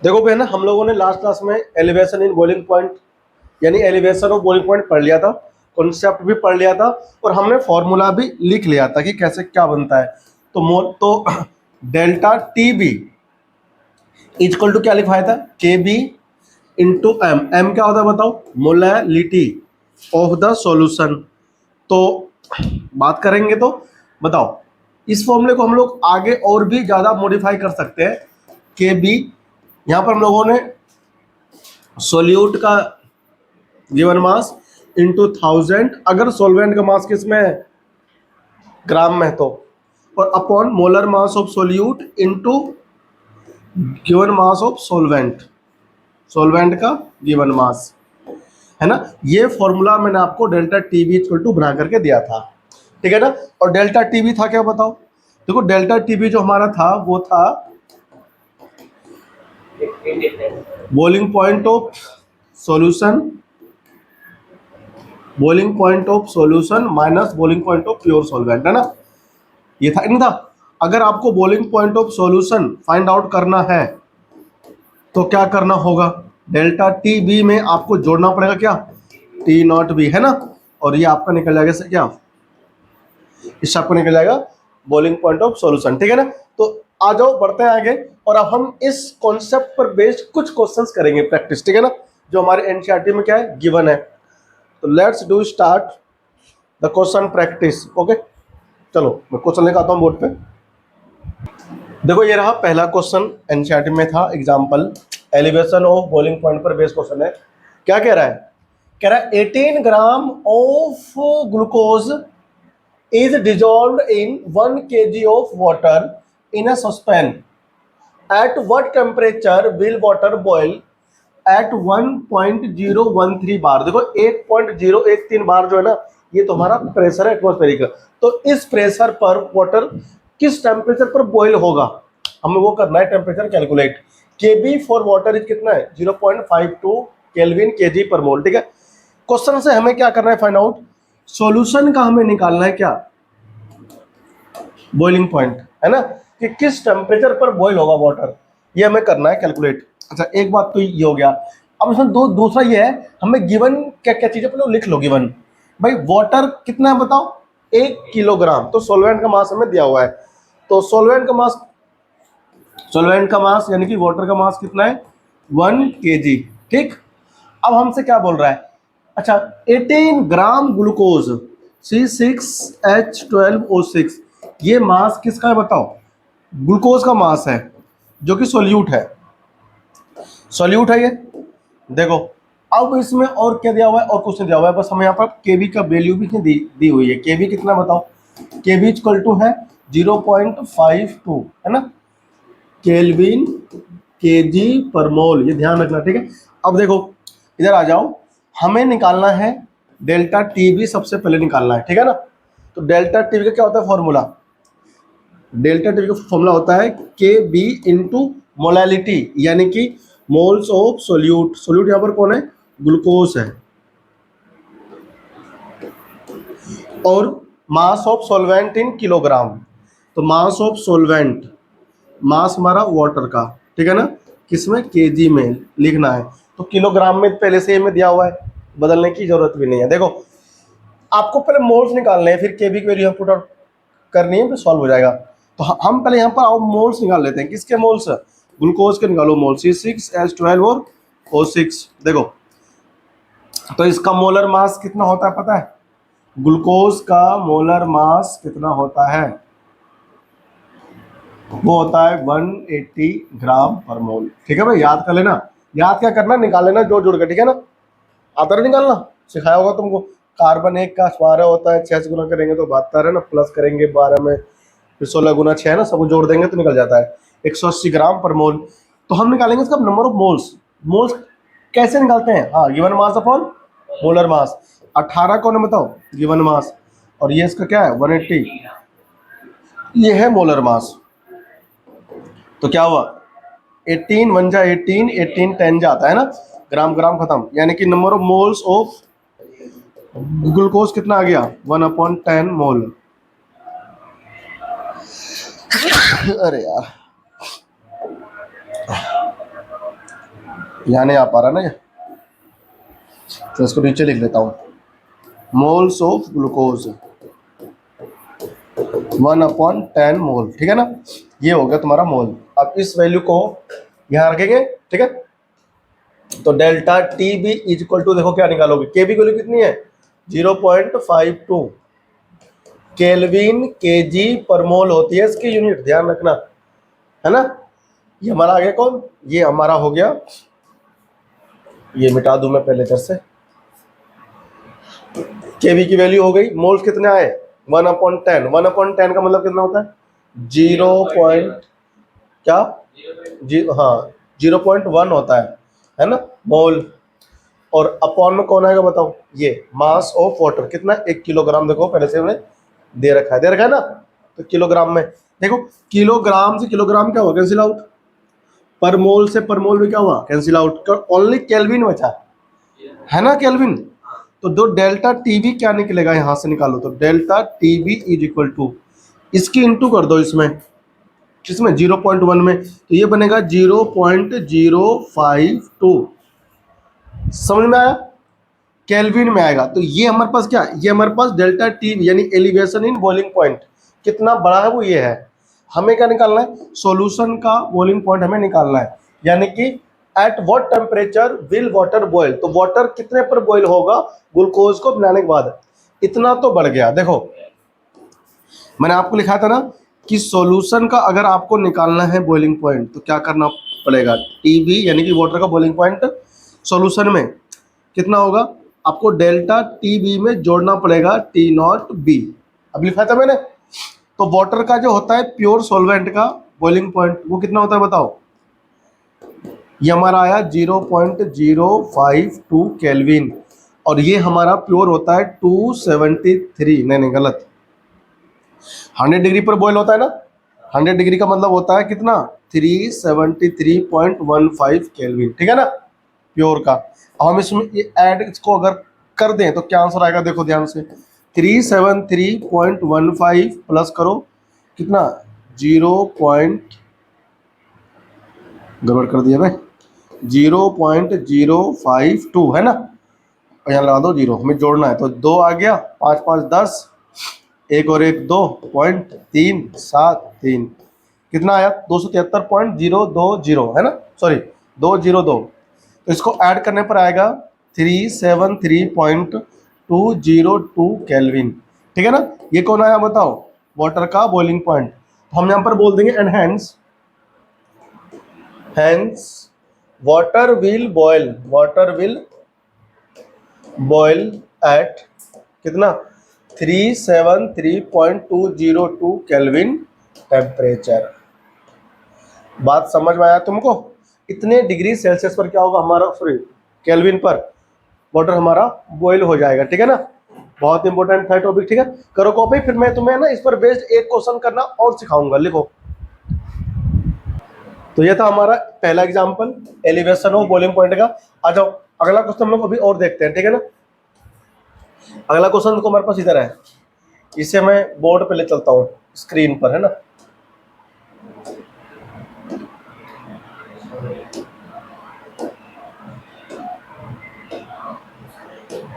देखो बहन, हम लोगों ने लास्ट क्लास में एलिवेशन इन बॉइलिंग पॉइंट यानी एलिवेशन ऑफ बॉइलिंग पॉइंट पढ़ लिया था, कॉन्सेप्ट भी पढ़ लिया था और हमने फॉर्मूला भी लिख लिया था कि कैसे क्या बनता है। तो delta T B equal to क्या लिखवाया था, के बी इंटू एम। एम क्या होता है बताओ, मोलैलिटी ऑफ द सॉल्यूशन। तो बात करेंगे तो बताओ, इस फॉर्मूले को हम लोग आगे और भी ज़्यादा मॉडिफाई कर सकते हैं। के बी, यहाँ पर हम लोगों ने सोल्यूट का गिवन मास इंटू 1000, अगर सॉल्वेंट का मास किस में है, ग्राम में, तो और upon molar mass of solute into given mass of solvent, solvent का गिवन मास, है ना। ये फॉर्मूला मैंने आपको डेल्टा टीबी इक्वल टू बना करके दिया था, ठीक है ना। और डेल्टा टीबी था क्या बताओ, देखो डेल्टा टीबी जो हमारा था वो था boiling point of solution, boiling point of solution minus boiling point of pure solvent, है ना। ये था नहीं था। अगर आपको boiling point of solution find out करना है तो क्या करना होगा, डेल्टा टी बी में आपको जोड़ना पड़ेगा क्या, टी नॉट बी, है ना। और ये आपका निकल जाएगा से क्या, इससे आपको निकल जाएगा बॉइलिंग पॉइंट ऑफ सॉल्यूशन, ठीक है ना। तो आ जाओ बढ़ते हैं आगे, और अब हम इस कॉन्सेप्ट पर बेस्ड कुछ क्वेश्चंस करेंगे प्रैक्टिस, ठीक है ना, जो हमारे एनसीईआरटी में क्या है, गिवन है। तो let's do start the question practice. Okay, चलो मैं क्वेश्चन लेकर आता हूँ बोर्ड पे। देखो ये रहा पहला क्वेश्चन, एनसीईआरटी में था example, elevation of boiling point पर बेस्ड क्वेश्चन है। क्या कह रहा है, कह रहा है 18 gram of glucose is dissolved in 1 kg of water in a saucepan. At what temperature will water boil at 1.013 बार। देखो 1.013 बार जो है ना, ये तुम्हारा प्रेशर है एटमॉस्फेरिक का। तो इस प्रेशर पर वाटर किस टेम्परेचर पर बॉयल होगा, हमें वो करना है, temperature calculate. KB for water is कितना है, 0.52 केल्विन केजी पर मोल, ठीक है। क्वेश्चन से हमें क्या करना है, फाइंड आउट सॉल्यूशन का हमें निकालना है क्या, बॉइलिंग पॉइंट, है ना, कि किस टेम्परेचर पर बॉईल होगा वाटर, ये हमें करना है कैलकुलेट। अच्छा एक बात तो ये हो गया। अब इसमें दूसरा ये है, हमें गिवन क्या क्या चीजें पहले लिख लो। गिवन भाई वाटर कितना है बताओ, 1 किलोग्राम। तो सॉल्वेंट का मास हमें दिया हुआ है, तो सॉल्वेंट का मास यानी कि वाटर का मास कितना है, 1 kg, ठीक। अब हमसे क्या बोल रहा है, अच्छा 18 ग्राम ग्लूकोज C6H12O6, ये मास किसका है बताओ, ग्लूकोज का मास है जो कि सोल्यूट है, सोल्यूट है ये। देखो अब इसमें और क्या दिया हुआ है, और कुछ नहीं दिया हुआ है, बस हमें यहाँ पर केवी का वैल्यू भी दी हुई है। केवी कितना बताओ, केवी इक्वल टू है 0.52, है ना, केल्विन केजी पर मोल, ये ध्यान रखना, ठीक है। अब देखो इधर आ जाओ, हमें निकालना है डेल्टा टीबी, सबसे पहले निकालना है, ठीक है ना। तो डेल्टा टीबी का क्या होता है फॉर्मूला, डेल्टा टीबी का फॉर्मूला होता है के बी इंटू मोलैलिटी, यानी कि मोल्स ऑफ सोल्यूट। सोल्यूट यहाँ पर कौन है, ग्लूकोज है, और mass of solvent in kilogram. तो मास ऑफ सॉल्वेंट, मास हमारा वाटर का, ठीक है ना, किसमें, केजी में लिखना है। तो किलोग्राम में पहले से हमें दिया हुआ है, बदलने की जरूरत भी नहीं है। देखो आपको पहले मोल्स निकालने हैं, फिर केबी की वैल्यू पुट आउट करनी है, फिर सॉल्व हो जाएगा। तो हम पहले यहाँ पर आओ मोल्स निकाल लेते हैं। किसके मोल्स, ग्लूकोज के निकालो मोल, C6H12 और O6। देखो तो इसका मोलर मास कितना होता है पता है, ग्लूकोज का मोलर मास कितना होता है, वो होता है 180 ग्राम पर मोल, ठीक है भाई, याद कर लेना। याद क्या करना, निकाल लेना जोड़ जोड़ के, ठीक है ना। आता नहीं निकालना, सिखाया होगा तुमको। कार्बन 1 का 12 होता है, 6 से गुना करेंगे तो 72 है ना, प्लस करेंगे 12 में, फिर 16 गुना 6 है ना, सब जोड़ देंगे तो निकल जाता है 180 ग्राम पर मोल। तो हम निकालेंगे इसका नंबर ऑफ मोल्स। मोल्स कैसे निकालते हैं, हाँ गिवन मास अपॉन मोलर मास। 18 कौन है बताओ, गिवन मास, और ये इसका क्या है 180, ये है मोलर मास। तो क्या हुआ, 18 1 जा 18, 18 10 जाता है ना, ग्राम ग्राम खत्म, यानी कि number of moles of glucose कितना आ गया, 1/10 मोल। अरे यार यहाँ नहीं आ पा रहा ना ये, तो इसको नीचे लिख लेता हूँ। मोल्स ऑफ ग्लूकोज 1/10 मोल, ठीक है ना, ये हो गया तुम्हारा मोल। अब इस वैल्यू को यहाँ रखेंगे, ठीक है। तो delta T B is equal to, देखो क्या निकालोगे, के बी वैल्यू कितनी है 0.52 केल्विन केजी पर मोल होती है इसकी यूनिट, ध्यान रखना, है ना। ये हमारा आ गया कौन, ये हमारा हो गया, ये मिटा दूं मैं पहले इधर से, केवी की वैल्यू हो गई, मोल्स कितने आए 1/10, 1/10 का मतलब कितना होता है 0 पॉइंट क्या हाँ 0.1 होता है ना मोल। और अपॉन में कौन आएगा बताओ, ये मास ऑफ वाटर कितना 1 किलोग्राम, देखो पहले से उन्हें दे रखा है ना, तो किलोग्राम में देखो, किलोग्राम से किलोग्राम क्या हुआ कैंसिल आउट, पर मोल से पर मोल में क्या हुआ कैंसिल आउट, ओनली केल्विन बचा, है ना केल्विन। तो दो डेल्टा टीबी क्या निकलेगा यहां से निकालो, तो delta TB is equal to, इसकी इंटू कर दो इसमें किसमें 0.1 में, तो ये बनेगा 0.052, समझ में आया, केल्विन में आएगा। तो ये हमारे पास क्या, ये हमारे पास डेल्टा टी यानी एलिवेशन इन बॉइलिंग पॉइंट कितना बड़ा है वो ये है। हमें क्या निकालना है, सॉल्यूशन का बॉइलिंग पॉइंट हमें निकालना है, यानी कि at what temperature will water boil, तो वाटर कितने पर बॉयल होगा ग्लूकोज को बनाने के बाद, इतना तो बढ़ गया। देखो मैंने आपको लिखा था ना कि सॉल्यूशन का अगर आपको निकालना है बॉइलिंग पॉइंट तो क्या करना पड़ेगा, टीबी यानी कि वाटर का बॉइलिंग पॉइंट सॉल्यूशन में कितना होगा, आपको डेल्टा टी बी में जोड़ना पड़ेगा टी नॉट बी, अब लिखा था मैंने। तो वाटर का जो होता है प्योर सॉल्वेंट का बॉइलिंग पॉइंट वो कितना होता है बताओ, ये हमारा आया 0.052 केल्विन, और ये हमारा प्योर होता है 273, नहीं गलत, 100 डिग्री पर बॉयल होता है ना, 100 डिग्री का मतलब होता है कितना 373.15 केल्विन, ठीक है ना प्योर का। अब हम इसमें ये ऐड इसको अगर कर दें तो क्या आंसर आएगा, देखो ध्यान से, 373.15 प्लस करो कितना गड़बड़ कर दिया भाई 0.052 है ना, और यहाँ लगा दो 0, हमें जोड़ना है तो 2 आ गया, 5 5 10, 1 और 1 2.373, कितना आया 273.020 है ना, सॉरी 202, तो इसको ऐड करने पर आएगा 373.202 केल्विन, ठीक है ना। ये कौन आया बताओ, वाटर का बॉइलिंग पॉइंट, तो हम यहाँ पर बोल देंगे and hence water will boil at कितना 373.202 केल्विन टेम्परेचर। बात समझ में आया तुमको, इतने डिग्री सेल्सियस पर क्या होगा हमारा, सॉरी केल्विन पर वाटर हमारा बॉयल हो जाएगा, ठीक है ना। बहुत इंपॉर्टेंट था टॉपिक, ठीक है, करो कॉपी, फिर मैं तुम्हें ना इस पर बेस्ड एक क्वेश्चन करना और सिखाऊंगा, लिखो। तो ये था हमारा पहला example elevation of boiling point का। आ जाओ अगला क्वेश्चन हम लोग अभी और देखते हैं, ठीक है ना। अगला क्वेश्चन को हमारे पास इधर है, इसे मैं बोर्ड पे ले चलता हूँ स्क्रीन पर, है ना।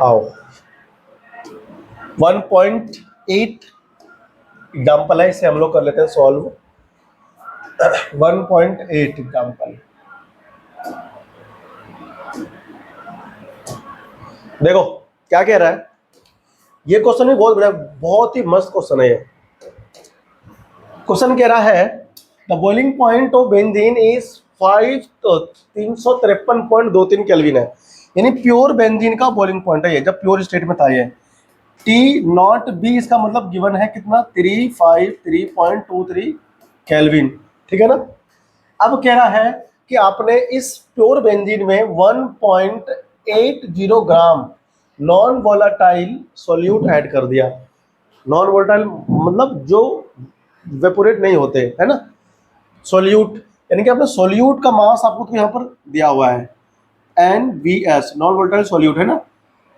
आओ 1.8 एग्जाम्पल है, इसे हम लोग कर लेते हैं सॉल्व। 1.8 एग्जाम्पल, देखो क्या कह रहा है, ये क्वेश्चन भी बहुत बड़ा, बहुत ही मस्त क्वेश्चन है ये। क्वेश्चन कह रहा है the boiling point of benzene is 353.23 kelvin है, यानी प्योर बेंजीन का बॉइलिंग पॉइंट है ये, जब प्योर स्टेट में था ये। टी नॉट बी इसका मतलब गिवन है कितना 353.23 केल्विन, ठीक है ना। अब कह रहा है कि आपने इस प्योर बेंजीन में 1.80 ग्राम नॉन वोलाटाइल सोल्यूट ऐड कर दिया। नॉन वोलाटाइल मतलब जो वेपोरेट नहीं होते, है ना, सोल्यूट, यानी कि आपने सोल्यूट का मास आपको तो यहाँ पर दिया हुआ है NVS, नॉन वोलाटाइल सोल्यूट, है ना,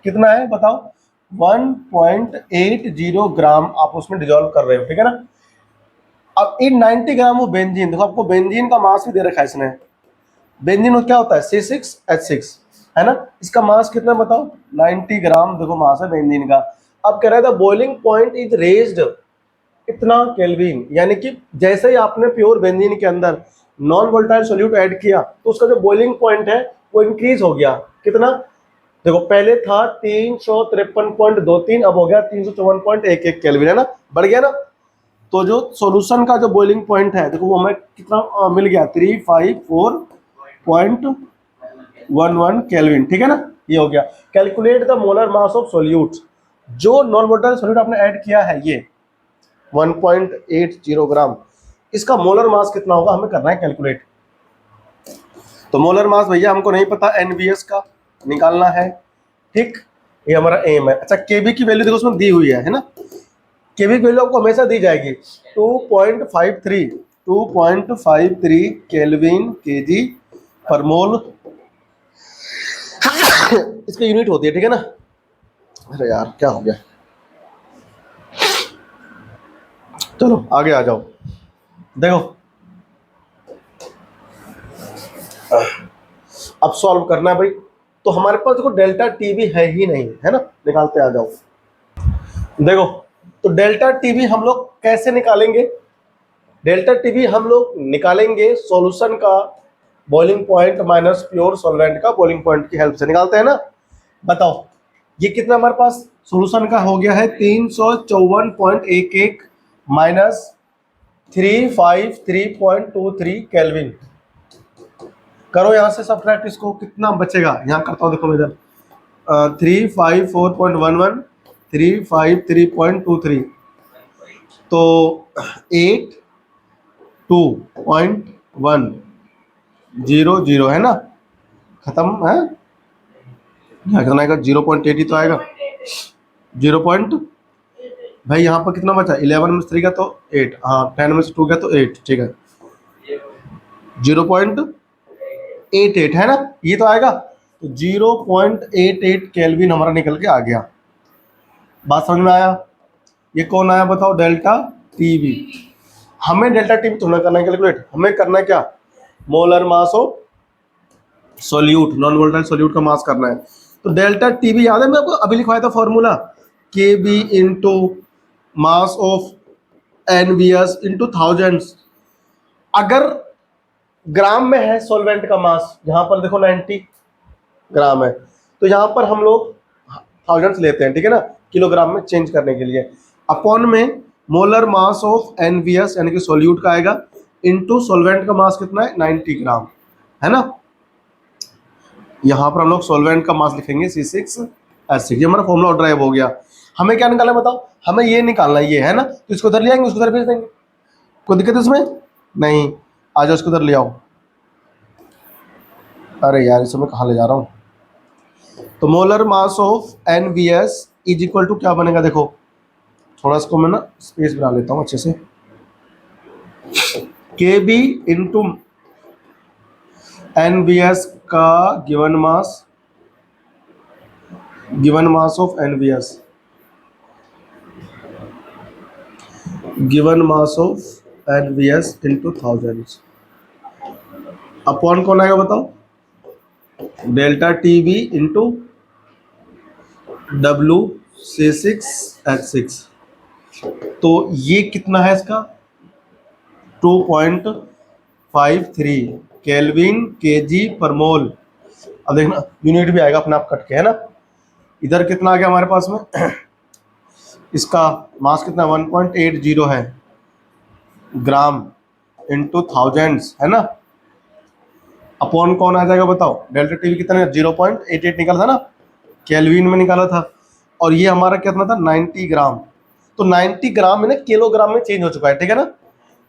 कितना है बताओ 1.80 ग्राम आप उसमें डिजोल्व कर रहे हो, ठीक है ना। अब इन 90 ग्राम वो बेंजीन, देखो आपको बेंजीन का मास भी दे रखा है इसने बेंजीन में क्या होता है C6H6, है ना। इसका मास कितना बताओ, 90 ग्राम देखो मास है बेंजीन का। अब कह रहा था बॉइलिंग पॉइंट इज रेज्ड इतना केल्विन, यानी कि जैसे ही आपने प्योर बेंजीन के अंदर नॉन वोलेटाइल सॉल्यूट ऐड किया तो उसका जो बॉइलिंग पॉइंट है वो इंक्रीज हो गया। कितना, देखो पहले था 353.23, अब हो गया 354.11 केल्विन, है ना, बढ़ गया ना। तो जो सॉल्यूशन का जो बॉइलिंग पॉइंट है देखो वो हमें कितना मिल गया, 354.11 केल्विन, ठीक है ना, ये हो गया। Calculate the molar mass of solute, जो नॉन वोलेटाइल सॉल्यूट आपने ऐड किया है ये 1.80 ग्राम, इसका मोलर मास कितना होगा हमें करना है कैलकुलेट। तो मोलर मास भैया हमको नहीं पता, एनवीएस का निकालना है, ठीक, ये हमारा एम है। अच्छा केबी की वैल्यू देखो उसमें दी हुई है ना, केबी की वैल्यू आपको हमेशा दी जाएगी 2.53 केल्विन केजी पर मोल इसकी यूनिट होती है, ठीक है ना। अरे यार क्या हो गया, चलो आगे आ जाओ। देखो अब सॉल्व करना है भाई, तो हमारे पास देखो डेल्टा टी भी है ही नहीं, है ना, निकालते आ जाओ। देखो तो डेल्टा टी भी हम लोग कैसे निकालेंगे, डेल्टा टी भी हम लोग निकालेंगे सॉल्यूशन का boiling point minus pure solvent का बॉइलिंग पॉइंट की हेल्प से निकालते हैं ना। बताओ ये कितना हमारे पास सॉल्यूशन का हो गया है, 354.11 माइनस 353.23 केल्विन। करो यहाँ से सब्ट्रैक्ट, इसको कितना बचेगा, यहाँ करता हूँ देखो मैं इधर 354.11 353.23, तो 82.100 है ना, खत्म है, क्या करना आएगा 0.80 तो आएगा 0. भाई यहाँ पर कितना बचा, 11 में 3 का तो 8, हाँ 10 में 2 का तो 8, ठीक है 0.88 है ना, ये तो आएगा। तो 0.88 केल्विन हमारा निकल के आ गया। बात समझ में आया, ये कौन आया बताओ, डेल्टा टीवी। हमें डेल्टा टीवी थोड़ा करना है कैलकुलेट, हमें करना है क्या, molar mass of solute, non volatile solute का मास करना है। तो डेल्टा टीवी याद है मैं आपको अभी लिखवाया था formula, K B into mass of NVS into thousands. अगर ग्राम में है सॉल्वेंट का मास, यहाँ पर देखो 90 ग्राम है, तो यहाँ पर हम लोग थाउजेंड्स लेते हैं, ठीक है ना, किलोग्राम में चेंज करने के लिए। अपॉन में मोलर मास ऑफ एनवीएस यानी कि सॉल्यूट का आएगा, इनटू सॉल्वेंट का मास कितना है 90 ग्राम, है ना। यहाँ पर हम लोग सॉल्वेंट का मास लिखेंगे C6H6, ये हमारा फॉर्मूला ड्राइव हो गया। हमें क्या निकालना है बताओ, हमें ये निकालना ये है ना, तो इसको उधर ले आएंगे, उसको उधर भेज देंगे, कोई दिक्कत है इसमें नहीं, आ जाओ इसको उधर ले आओ। अरे यार इसमें कहाँ ले जा रहा हूँ। तो molar mass of NVS is equal to क्या बनेगा, देखो थोड़ा इसको मैं ना स्पेस बना लेता हूँ अच्छे से, के बी इंटू एनवीएस का given mass of NVS, given mass of NVS into thousands, upon कौन आएगा बताओ, delta T B into C6H6। तो ये कितना है इसका 2.53 केल्विन केजी पर मोल। अब देखना यूनिट भी आएगा अपने आप कट के, है ना। इधर कितना आ गया हमारे पास में इसका मास कितना 1.80 है ग्राम इंटू थाउजेंड्स, है ना। अपॉन कौन आ जाएगा बताओ, डेल्टा टी कितना 0.88 निकाला था ना, केल्विन में निकाला था, और ये हमारा कितना था 90 ग्राम। तो 90 ग्राम में ना किलोग्राम में चेंज हो चुका है, ठीक है ना,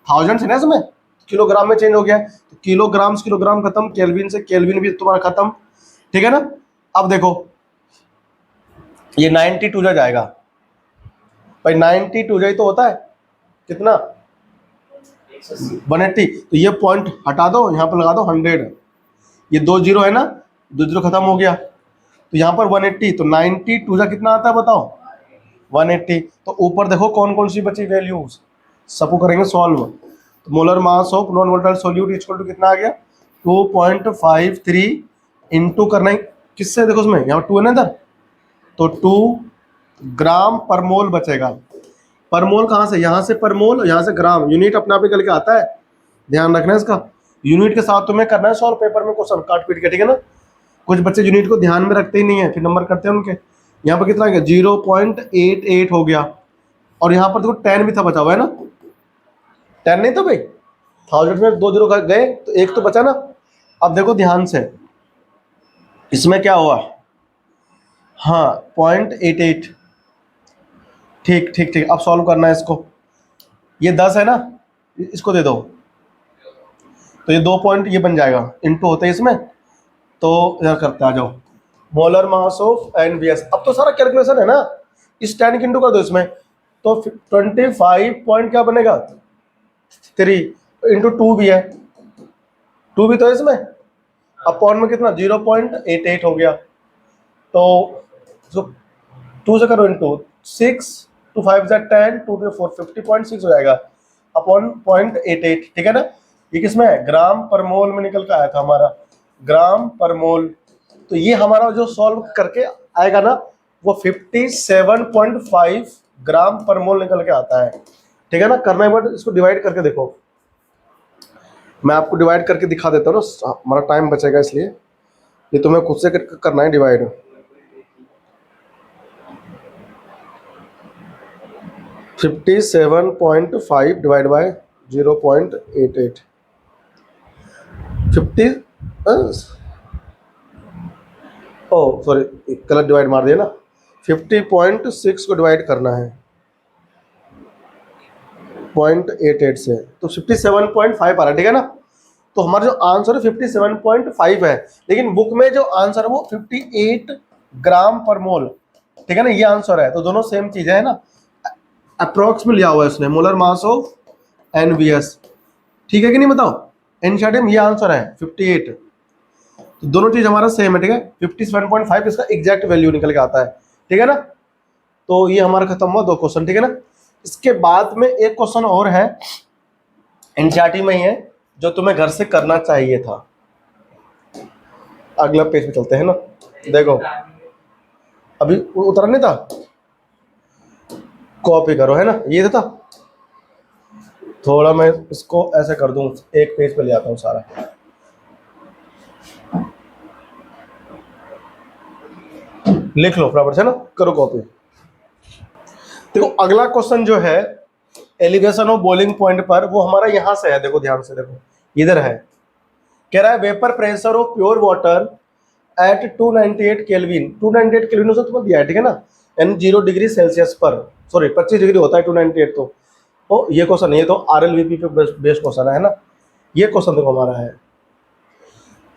थाउजेंड है ना इसमें, किलोग्राम में चेंज हो गया है। तो किलोग्राम से किलोग्राम खत्म, केल्विन से केल्विन भी तुम्हारा खत्म, ठीक है ना। अब देखो ये 92 जा जाएगा भाई, 92 जाए तो होता है कितना 180, तो ये पॉइंट हटा दो, यहाँ पर लगा दो 100, ये 2 जीरो है ना, 2 जीरो खत्म हो गया, तो यहाँ पर 180, तो 92 जा कितना आता है बताओ 180। तो ऊपर देखो कौन कौन सी बची वैल्यूज, सबको करेंगे सॉल्व। तो molar mass of non volatile solute equal to कितना आ गया 2.53 इंटू करना है किससे, देखो उसमें यहाँ 2 है ना इधर, तो 2 ग्राम पर मोल बचेगा। पर मोल कहाँ से, यहाँ से पर मोल, यहाँ से ग्राम, यूनिट अपने आप निकल के आता है, ध्यान रखना है इसका। यूनिट के साथ तुम्हें करना है सॉल्व पेपर में क्वेश्चन काट पीट के, ठीक है ना। कुछ बच्चे यूनिट को ध्यान में रखते ही नहीं है, फिर नंबर करते हैं उनके। यहाँ पर कितना आ गया, 0.88 हो गया, और यहाँ पर देखो 10 भी था बचा हुआ है ना, 10 नहीं था भाई, 1000 में 2 जीरो गए तो 1 तो बचा ना। अब देखो ध्यान से, इसमें क्या हुआ, हाँ 0.88, ठीक ठीक ठीक। अब सॉल्व करना है इसको, ये 10 है ना, इसको दे दो, तो ये 2 पॉइंट ये बन जाएगा, इंटू होते हैं इसमें, तो इधर करते आ जाओ, मोलर मास ऑफ NBS। अब तो सारा कैलकुलेशन है ना, इस 10 की इंटू कर दो इसमें, तो 25 पॉइंट क्या बनेगा 3 इंटू 2 भी है, 2 भी तो है इसमें, अपॉन में कितना 0.88 हो गया, तो 2 से करो इंटू 6, 2 5 10, 2 to 4 50.6 हो जाएगा, अपॉन 0.88, ठीक है ना। ये किसमें है, ग्राम पर मोल में निकल के आया था हमारा, ग्राम पर मोल। तो ये हमारा जो सॉल्व करके आएगा ना, वो 57.5 ग्राम पर मोल निकल के आता है, ठीक है ना। करना है बट इसको डिवाइड करके देखो, मैं आपको डिवाइड करके दिखा देता हूँ ना, हमारा टाइम बचेगा, इसलिए ये तुम्हें खुद से करना है डिवाइड। 57.5 डिवाइड बाय 0.88, 50 सॉरी गलत डिवाइड मार दिया ना, 50.6 को डिवाइड करना है 0.88 से, तो 57.5 आ रहा है, ठीक है ना। तो हमारा जो आंसर है 57.5 है, लेकिन बुक में जो आंसर है वो 58 ग्राम पर मोल, ठीक है ना, ये आंसर है। तो दोनों सेम चीजें है ना, अप्रोक्स में लिया हुआ है उसने, मोलर मास ऑफ NBS, ठीक है कि नहीं बताओ। एनसीईआरटी में ये आंसर है 58, तो दोनों चीज हमारा सेम है, ठीक है। 57.5 इसका एग्जैक्ट वैल्यू निकल के आता है, ठीक है ना। तो ये हमारा खत्म हुआ 2 क्वेश्चन, ठीक है ना। इसके बाद में एक क्वेश्चन और है, एनसीईआरटी में ही है, जो तुम्हें घर से करना चाहिए था। अगला पेज पे चलते हैं ना, देखो अभी उतरा नहीं था, कॉपी करो, है ना, ये था। थोड़ा मैं इसको ऐसे कर दूं, एक पेज पे ले आता हूं सारा, लिख लो फटाफट से ना, करो कॉपी। देखो अगला क्वेश्चन जो है एलिवेशन ऑफ बॉइलिंग पॉइंट पर, वो हमारा यहां से है, देखो ध्यान से देखो, इधर है, कह रहा है vapour pressure of pure water at 298 kelvin, 298 kelvin उसे तुम्हें दिया है, ठीक है ना, यानी 0 डिग्री सेल्सियस पर, सॉरी 25 डिग्री होता है 298, तो ये क्वेश्चन, ये तो RLVP पे बेस्ड क्वेश्चन है ना। ये क्वेश्चन देखो हमारा है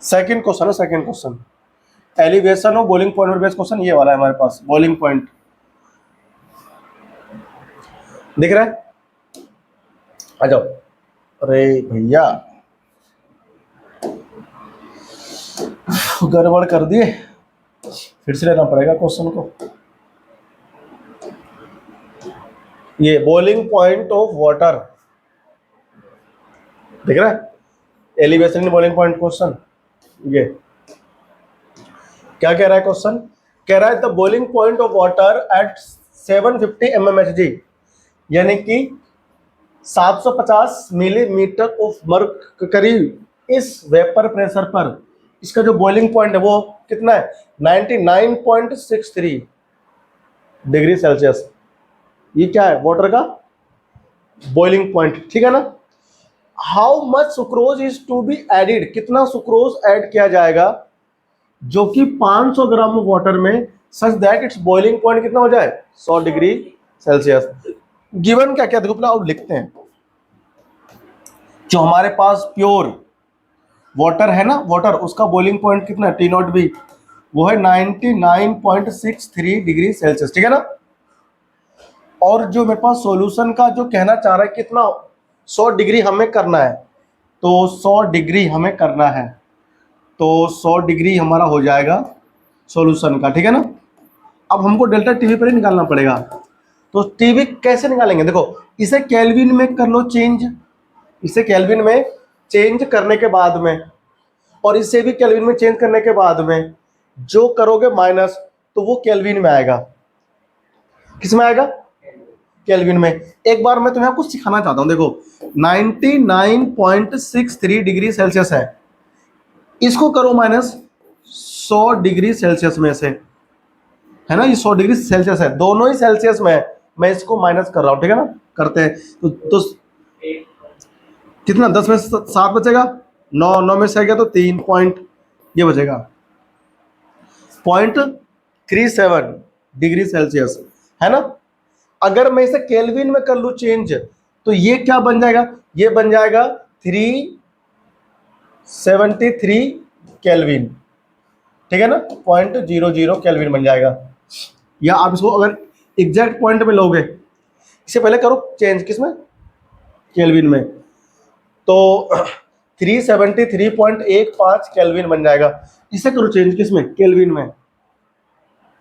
सेकंड क्वेश्चन है, second question elevation of boiling point पर बेस्ड क्वेश्चन, ये वाला है हमारे पास, बॉइलिंग पॉइंट दिख रहा है, आ जाओ। अरे भैया गड़बड़ कर दिए, फिर से लेना पड़ेगा क्वेश्चन को। ये बॉइलिंग पॉइंट ऑफ वाटर दिख रहा है, elevation in boiling point question. ये क्या कह रहा है क्वेश्चन, कह रहा है the boiling point of water at 750 mmHg, यानी कि 750 मिलीमीटर ऑफ मर्करी इस वेपर प्रेशर पर, इसका जो बॉइलिंग पॉइंट है वो कितना है 99.63 डिग्री सेल्सियस। ये क्या है, वाटर का बॉइलिंग पॉइंट, ठीक है ना। How much sucrose is to be added, कितना सुक्रोज ऐड किया जाएगा जो कि 500 ग्राम वाटर में, such that its boiling point कितना हो जाए 100 डिग्री सेल्सियस। गिवन क्या क्या देखो पहले अब लिखते हैं, जो हमारे पास प्योर वाटर है ना, वाटर, उसका बॉइलिंग पॉइंट कितना है T0 भी, वो है 99.63 डिग्री सेल्सियस, ठीक है ना। और जो मेरे पास सॉल्यूशन का जो कहना चाह रहा है कितना 100 डिग्री हमें करना है, तो 100 डिग्री हमें करना है, तो 100 डिग्री हमारा हो जाएगा सॉल्यूशन का, ठीक है ना। अब हमको डेल्टा टीवी पर ही निकालना पड़ेगा, तो टीवी कैसे निकालेंगे, देखो इसे केल्विन में कर लो चेंज, इसे केल्विन में चेंज करने के बाद में और इसे भी केल्विन में चेंज करने के बाद में जो करोगे माइनस, तो वो केल्विन में आएगा। किस में आएगा? केल्विन में। एक बार मैं तुम्हें कुछ सिखाना चाहता हूं, देखो 99.63 डिग्री सेल्सियस है, इसको करो माइनस 100 डिग्री सेल्सियस में से, है ना, ये 100 डिग्री सेल्सियस है, दोनों ही सेल्सियस में है, मैं इसको माइनस कर रहा हूं, ठीक है ना, करते हैं। तो कितना, 10 में से 7 बचेगा, 9 में से गया तो 3 पॉइंट, ये बचेगा 0.37 डिग्री सेल्सियस, है ना। अगर मैं इसे केल्विन में कर लूं चेंज, तो ये क्या बन जाएगा, ये बन जाएगा 373 केल्विन, ठीक है ना, 0.00 केल्विन बन जाएगा। या आप इसको अगर एग्जैक्ट पॉइंट में लोगे, इससे पहले करो चेंज किसमें, केल्विन में, तो 373.15 केल्विन बन जाएगा। इसे करो चेंज किसमें, केल्विन में,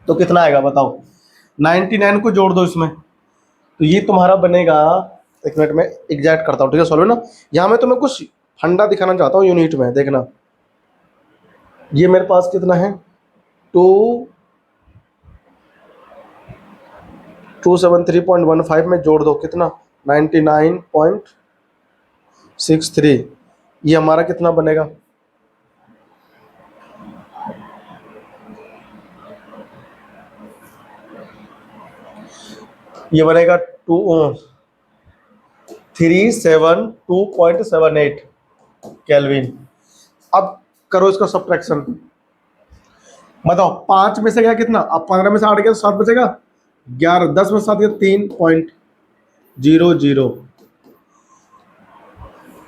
तो कितना आएगा बताओ। 99 को जोड़ दो इसमें, तो ये तुम्हारा बनेगा, एक मिनट में एग्जैक्ट करता हूँ, ठीक है सॉल्व ना। यहाँ मैं तुम्हें कुछ फंडा दिखाना चाहता हूँ यूनिट में, देखना। ये मेरे पास कितना है, 273.15 में जोड़ दो कितना, 99.63, ये हमारा कितना बनेगा, ये बनेगा 372.78 केल्विन। अब करो इसका सब्ट्रैक्शन, बताओ 5 में से गया कितना, अब 15 में से 8 गया तो 7 बचेगा, 11, 10 में 7 गया 3.00।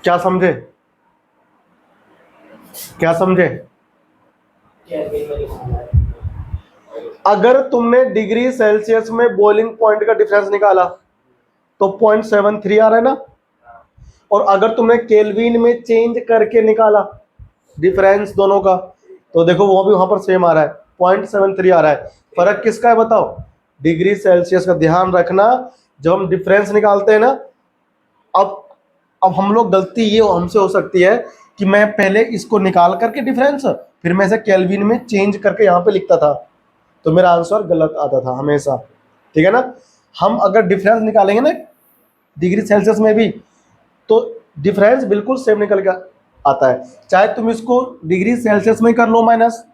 क्या समझे, क्या समझे? अगर तुमने डिग्री सेल्सियस में बॉइलिंग पॉइंट का डिफरेंस निकाला तो 0.73 आ रहा है ना, और अगर तुमने केल्विन में चेंज करके निकाला डिफरेंस दोनों का, तो देखो वो भी वहां पर सेम आ रहा है, 0.73 आ रहा है। फर्क किसका है बताओ, डिग्री सेल्सियस का। ध्यान रखना जब हम डिफरेंस निकालते हैं ना, अब हम लोग गलती ये हमसे हो सकती है कि मैं पहले इसको निकाल करके डिफरेंस, फिर मैं इसे केल्विन में चेंज करके यहाँ पे लिखता था, तो मेरा आंसर गलत आता था हमेशा, ठीक है ना। हम अगर डिफरेंस निकालेंगे ना डिग्री सेल्सियस में भी, तो डिफरेंस बिल्कुल सेम निकल के आता है, चाहे तुम इसको डिग्री सेल्सियस में कर लो माइनस,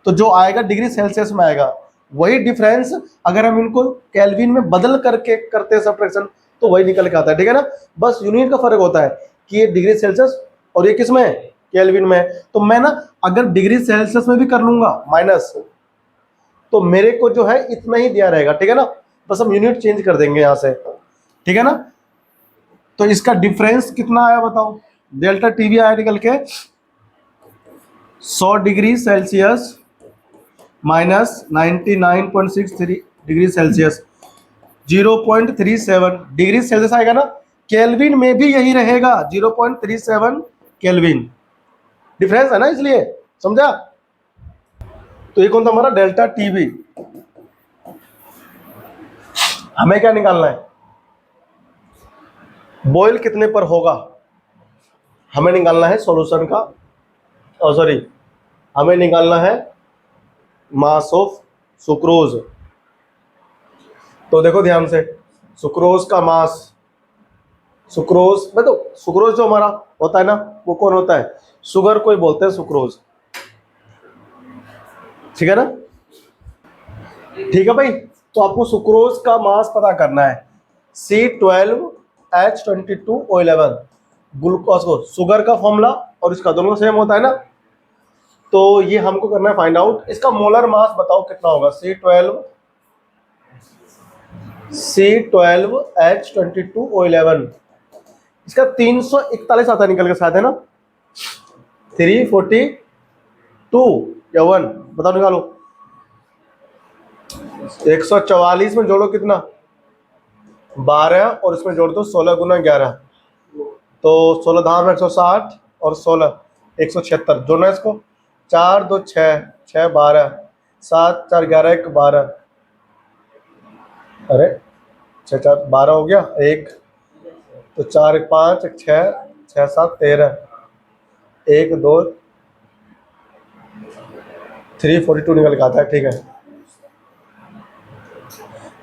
तो जो आएगा डिग्री सेल्सियस में आएगा, वही डिफरेंस अगर हम इनको केल्विन में बदल करके करते हैं सब्ट्रैक्शन, तो वही निकल के आता है, ठीक है ना। बस यूनिट का फर्क होता है कि ये डिग्री सेल्सियस और ये किस में है, केल्विन में। तो मैं ना अगर डिग्री सेल्सियस में भी कर लूंगा माइनस, तो मेरे को जो है इतना ही दिया रहेगा, ठीक है ना, बस हम यूनिट चेंज कर देंगे यहां से, ठीक है ना। तो इसका डिफरेंस कितना आया बताओ, डेल्टा टीवी आया निकल के 100 degree Celsius minus 99.63 degree Celsius, 0.37 degree Celsius आएगा ना। केल्विन में भी यही रहेगा 0.37 केल्विन, डिफरेंस है ना, इसलिए समझा। तो ये कौन था हमारा डेल्टा टीवी। हमें क्या निकालना है, बॉयल कितने पर होगा, हमें निकालना है सॉल्यूशन का, सॉरी हमें निकालना है मास ऑफ सुक्रोज। तो देखो ध्यान से, सुक्रोज का मास, सुक्रोज मैं तो सुक्रोज जो हमारा होता है ना, वो कौन होता है, शुगर को ही बोलते हैं सुक्रोज, ठीक है ना। ठीक है भाई, तो आपको सुक्रोज का मास पता करना है, C12H22O11, ग्लूकोज को शुगर का फॉर्मूला और इसका दोनों सेम होता है ना, तो ये हमको करना है फाइंड आउट। इसका मोलर मास बताओ कितना होगा, C12H22O11, इसका 341 आता निकल के साथ, है ना, 342 या 1 बताओ निकालो। 144 में जोड़ो कितना, 12, और इसमें जोड़ दो 16 गुना 11, तो 16 धाम 160 और 16 176, जोड़ना इसको, 4 2 6 6 12 7 4 11 1 12, अरे 6 4 12 हो गया, 1 तो 4 1 5 1 6 6 7 13, 1 2 342 निकल के आता है, ठीक है।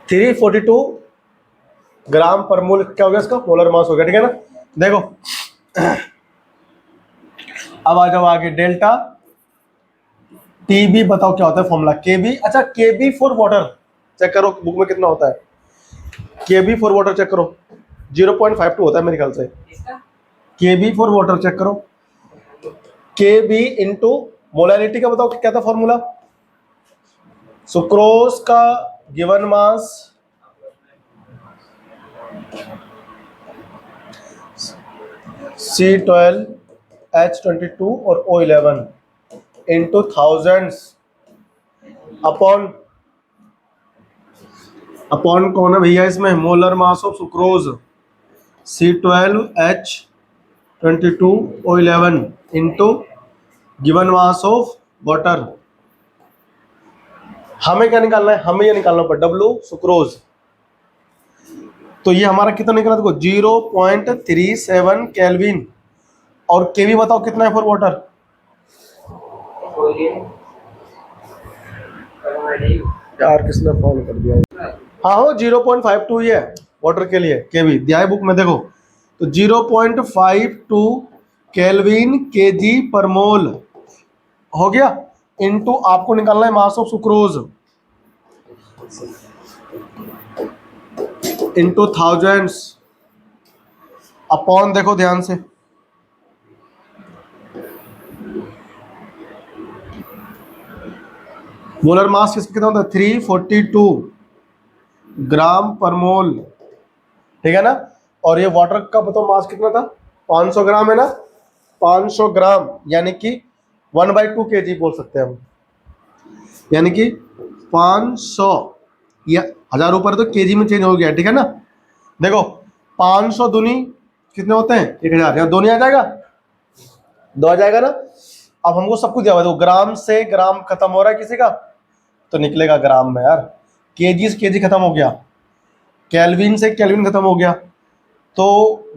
342 ग्राम पर मोल क्या हो गया इसका, मोलर मास हो गया, ठीक है ना। देखो अब आ जाओ आगे, डेल्टा टीबी बताओ क्या होता है फॉर्मूला, केबी। अच्छा केबी फॉर वाटर चेक करो बुक में कितना होता है, केबी फॉर वाटर चेक करो 0.52 होता है मेरे ख्याल से। केबी फॉर वाटर चेक करो, केबी इंटू मोलैरिटी का बताओ क्या था फॉर्मूला, सुक्रोज का गिवन मास C12H22 और O11 इंटू थाउजेंड्स अपॉन कौन है भैया इसमें, molar mass of sucrose C12H22O11 into given mass of water. हमें क्या निकालना है, हमें ये निकालना पड़ेगा W सुक्रोज। तो ये हमारा कितना निकला देखो 0.37 केल्विन, और केवी बताओ कितना है फॉर वाटर, यार किसने फोन कर दिया, हाँ हो 0.52 ही है वाटर के लिए, केवी दिया है बुक में देखो। तो 0.52 केल्विन केजी पर मोल हो गया, इनटू आपको निकालना है mass of sucrose into thousands upon, देखो ध्यान से मोलर मास किसका कितना होता है 342 ग्राम पर मोल, ठीक है ना। और ये वाटर का बताओ मास कितना था 500 ग्राम है ना, 500 ग्राम यानी कि 1/2 kg बोल सकते हैं हम, यानी कि 500 या 1000 ऊपर तो केजी में चेंज हो गया, ठीक है ना। देखो 500 दूनी कितने होते हैं 1000, यहाँ 2 नहीं आ जाएगा, 2 आ जाएगा ना। अब हमको सब कुछ दिया हुआ है, ग्राम से ग्राम खत्म हो रहा है किसी का तो निकलेगा ग्राम में यार, केजी से केजी खत्म हो गया, केल्विन से केल्विन खत्म हो गया तो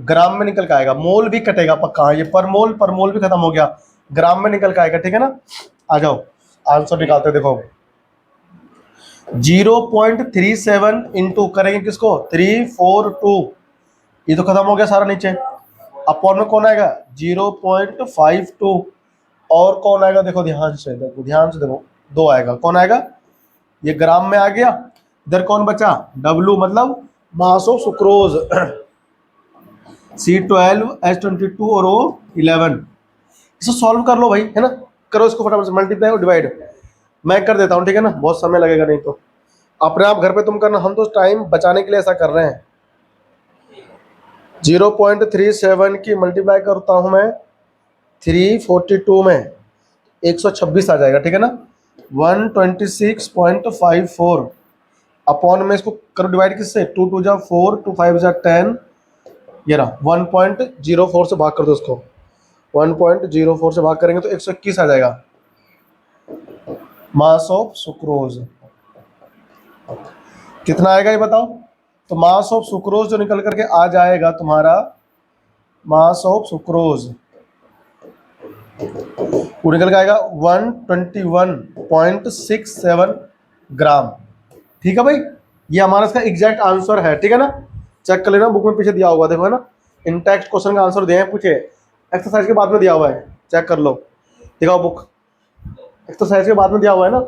ग्राम में निकल के आएगा, मोल भी कटेगा पक्का, ये पर मोल भी खत्म हो गया, ग्राम में निकल के आएगा, ठीक है ना। आ जाओ आंसर निकालते देखो, 0.37 इंटू करेंगे किसको 342, ये तो खत्म हो गया सारा नीचे, अपॉन में कौन आएगा 0.52 और कौन आएगा देखो ध्यान से देखो 2 आएगा, कौन आएगा ये ग्राम में आ गया, इधर कौन बचा W मतलब मास ऑफ सुक्रोज C12H22 और O11, इसे सॉल्व कर लो भाई, है ना, करो इसको फटाफट से मल्टीप्लाई और डिवाइड, मैं कर देता हूँ ठीक है ना, बहुत समय लगेगा नहीं तो अपने आप घर पे तुम करना, हम तो टाइम बचाने के लिए ऐसा कर रहे हैं। 0.37 की मल्टीप्लाई करता हूँ मैं 342 में 126 आ जाएगा, ठीक है ना, 126.54 अपॉन में इसको करो डिवाइड किससे 2 2 जा 4 2 5 जा 10, ये रहा 1.04 से भाग कर दो इसको, 1.04 से भाग करेंगे तो 121 आ जाएगा मास ऑफ सुक्रोज। कितना आएगा ये बताओ, तो मास ऑफ सुक्रोज जो निकल करके आ जाएगा तुम्हारा, मास ऑफ सुक्रोज वो निकल के आएगा 121.67 ग्राम, ठीक है भाई, ये हमारा इसका एग्जैक्ट आंसर है, ठीक है ना। चेक कर लेना बुक में पीछे दिया होगा देखो, है ना, इन टेक्स्ट क्वेश्चन का आंसर दिए हैं, पूछे एक्सरसाइज के बाद में दिया हुआ है, चेक कर लो, दिखाओ बुक, एक्सरसाइज के बाद में दिया हुआ है ना,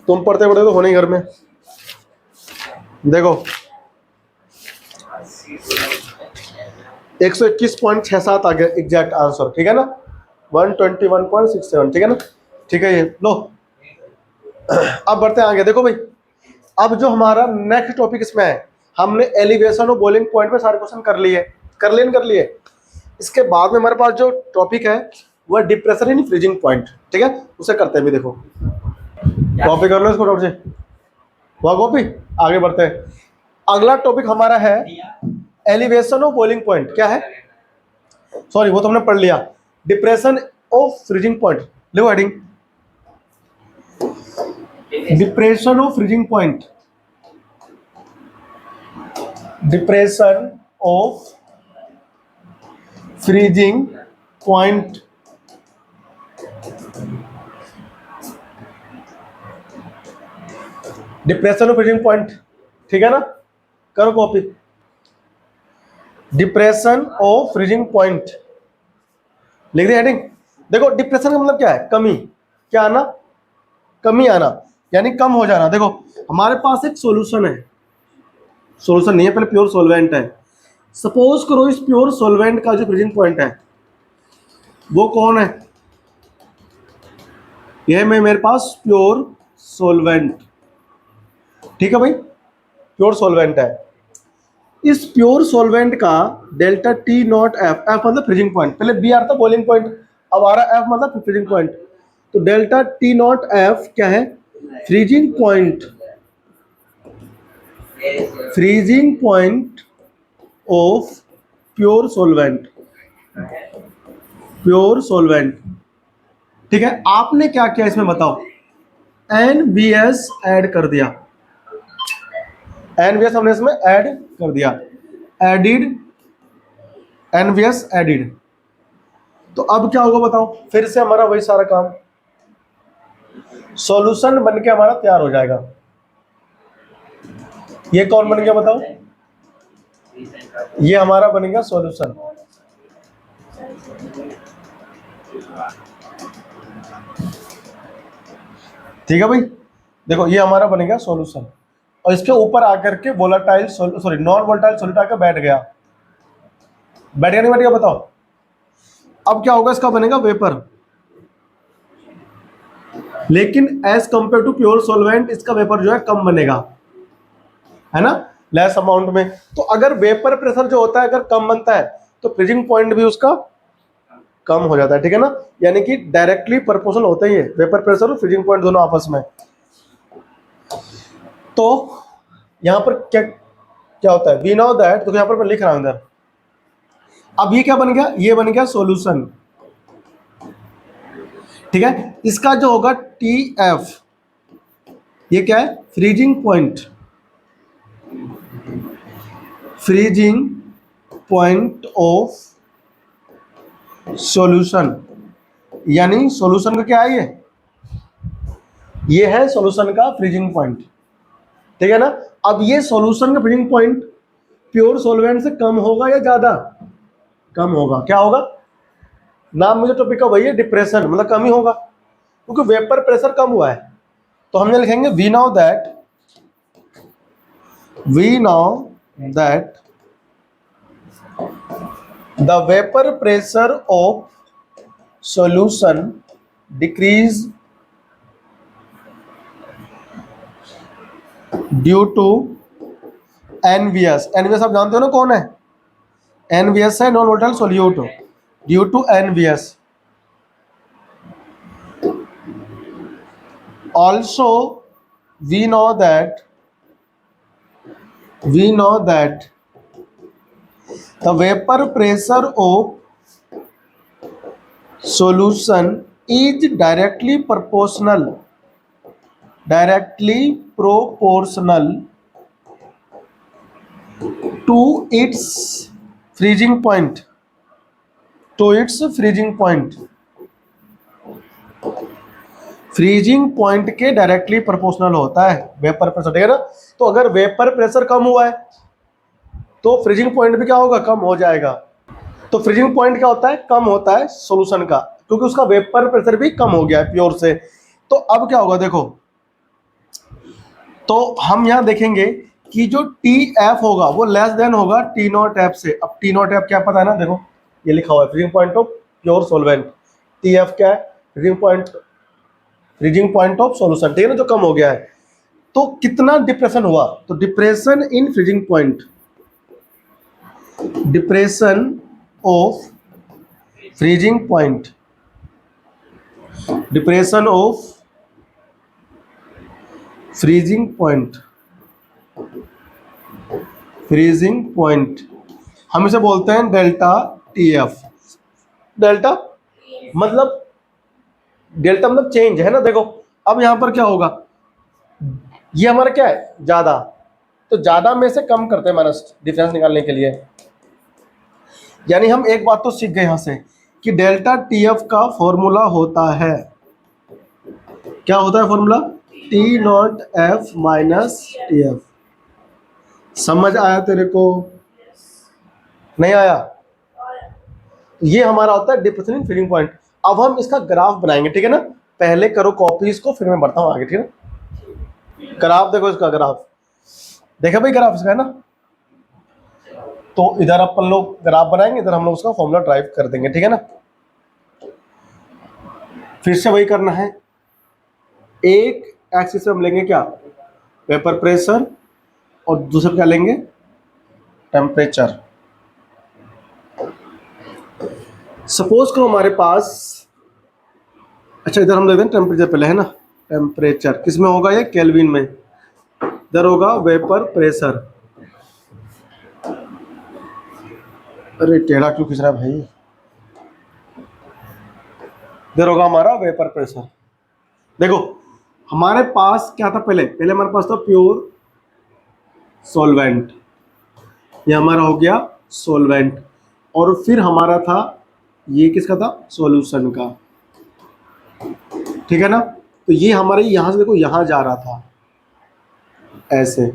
तुम पढ़ते पढ़ते तो होने घर में, देखो 121.67 आ गया एग्जैक्ट आंसर, ठीक है ना, 121.67, ठीक है ना, ठीक है ये लो। अब बढ़ते हैं आगे, देखो भाई अब जो हमारा नेक्स्ट टॉपिक इसमें है, हमने एलिवेशन और बॉइलिंग पॉइंट पे सारे क्वेश्चन कर लिए, इसके बाद में हमारे पास जो टॉपिक है वह डिप्रेशन इन फ्रीजिंग पॉइंट, ठीक है, उसे करते हैं भी, देखो कॉपी कर लो इसको डॉक्टर से, वह कॉपी, आगे बढ़ते हैं। अगला टॉपिक हमारा है एलिवेशन ऑफ बॉइलिंग पॉइंट, क्या है, सॉरी वो तो हमने पढ़ लिया, डिप्रेशन ऑफ फ्रीजिंग पॉइंट, लिखो heading depression of freezing point, depression of freezing point, depression of freezing point, ठीक है ना, करो copy. Depression of freezing point लिख दी हेडिंग। देखो डिप्रेशन का मतलब क्या है, कमी, क्या आना, कमी आना, यानी कम हो जाना। देखो हमारे पास एक सॉल्यूशन है, सॉल्यूशन नहीं है, पहले प्योर सॉल्वेंट है। सपोज करो इस प्योर सॉल्वेंट का जो फ्रीजिंग पॉइंट है वो कौन है, यह मेरे पास प्योर सॉल्वेंट, ठीक है भाई, प्योर सॉल्वेंट है। इस प्योर सॉल्वेंट का delta T not F, F मतलब फ्रीजिंग पॉइंट, पहले बी आ रहा था बॉइलिंग पॉइंट, अब आ रहा एफ मतलब फ्रीजिंग पॉइंट। तो डेल्टा टी नॉट एफ क्या है, freezing point, freezing point of pure solvent, pure solvent, ठीक है। आपने क्या किया इसमें बताओ, NBS ऐड कर दिया, NBS हमने इसमें ऐड कर दिया, एडिड, NBS एडिड। तो अब क्या होगा बताओ, फिर से हमारा वही सारा काम, सॉल्यूशन बन के हमारा तैयार हो जाएगा। ये कौन बन गया बताओ, ये हमारा बन गया सॉल्यूशन, ठीक है भाई। देखो ये हमारा बन गया सॉल्यूशन, और इसके ऊपर आकर के volatile sorry non volatile solute आकर बैठ गया, बैठ गया नहीं बैठ गया बताओ। अब क्या होगा, इसका बनेगा वेपर, लेकिन as compare to pure solvent इसका वेपर जो है कम बनेगा, है ना, लेस अमाउंट में। तो अगर वेपर प्रेशर जो होता है अगर कम बनता है तो फ्रीजिंग पॉइंट भी उसका कम हो जाता है, ठीक है ना, यानी कि डायरेक्टली प्रोपोर्शनल होता ही है वेपर प्रेशर और फ्रीजिंग पॉइंट दोनों आपस में। तो यहां पर क्या क्या होता है, वी नो दैट, तो यहां पर मैं लिख रहा हूं इधर। अब ये क्या बन गया, ये बन गया सॉल्यूशन, ठीक है। इसका जो होगा TF, ये क्या है, freezing point, freezing point of solution, यानी सॉल्यूशन का क्या है, ये है सॉल्यूशन का फ्रीजिंग पॉइंट, ठीक है ना। अब ये सॉल्यूशन का फ्रीजिंग पॉइंट प्योर सॉल्वेंट से कम होगा या ज्यादा, कम होगा, क्या होगा, नाम मुझे टॉपिक का वही है, डिप्रेशन, मतलब कम ही होगा, क्योंकि वेपर प्रेशर कम हुआ है। तो हमने लिखेंगे we know that the vapour pressure of solution decrease due to NBS। NBS आप जानते हो ना कौन है, NBS है non volatile solute, due to NBS। Also we know that the vapor pressure of solution is directly proportional to its freezing point, freezing point के directly proportional होता है वेपर प्रेशर, ठीक है ना। तो अगर वेपर प्रेशर कम हुआ है तो फ्रीजिंग पॉइंट भी क्या होगा, कम हो जाएगा। तो फ्रीजिंग पॉइंट क्या होता है, कम होता है सॉल्यूशन का, क्योंकि उसका वेपर प्रेशर भी कम हो गया है प्योर से। तो अब क्या होगा देखो, तो हम यहां देखेंगे कि जो TF होगा वो लेस देन होगा T नॉट एफ से। अब T नॉट एफ क्या पता है ना, देखो ये लिखा हुआ है freezing point of pure solvent, TF क्या है, फ्रीजिंग पॉइंट ऑफ सॉल्यूशन, ठीक है ना, जो कम हो गया है। तो कितना डिप्रेशन हुआ, तो depression in freezing point, depression of freezing point, depression of freezing point, freezing point हम इसे बोलते हैं डेल्टा TF। डेल्टा मतलब चेंज है ना। देखो अब यहां पर क्या होगा, ये हमारा क्या है, ज्यादा, तो ज्यादा में से कम करते हैं माइनस, डिफरेंस निकालने के लिए। यानी हम एक बात तो सीख गए यहां से कि डेल्टा TF का फॉर्मूला होता है, क्या होता है formula, T not F minus T F. समझ आया तेरे को? नहीं आया? ये हमारा होता है डिप्रेशन इन फ्रीजिंग पॉइंट। अब हम इसका ग्राफ बनाएंगे, ठीक है ना? पहले करो कॉपी इसको, फिर मैं बढ़ता हूँ आगे, ठीक है? ग्राफ देखो, इसका ग्राफ देखा भाई, ग्राफ इसका है ना? तो इधर अपन लोग ग्राफ बनाएंगे, इधर हम लोग उसका फॉर्मूला ड्राइव कर देंगे, ठीक है ना? फिर से वही करना है। एक एक्सिस पे हम लेंगे क्या, वेपर प्रेशर, और दूसरे पे क्या लेंगे, टेम्परेचर। सपोज करो हमारे पास, अच्छा इधर हम लेते हैं टेम्परेचर पहले, है ना? टेम्परेचर किस में होगा, ये केल्विन में। इधर होगा वेपर प्रेशर। अरे टेढ़ा क्यों खींच रहा है भाई? इधर होगा हमारा वेपर प्रेशर। देखो हमारे पास क्या था, पहले हमारे पास था प्योर सॉल्वेंट, ये हमारा हो गया सॉल्वेंट, और फिर हमारा था ये किसका था, सॉल्यूशन का, ठीक है ना? तो ये हमारे यहाँ से देखो यहाँ जा रहा था ऐसे,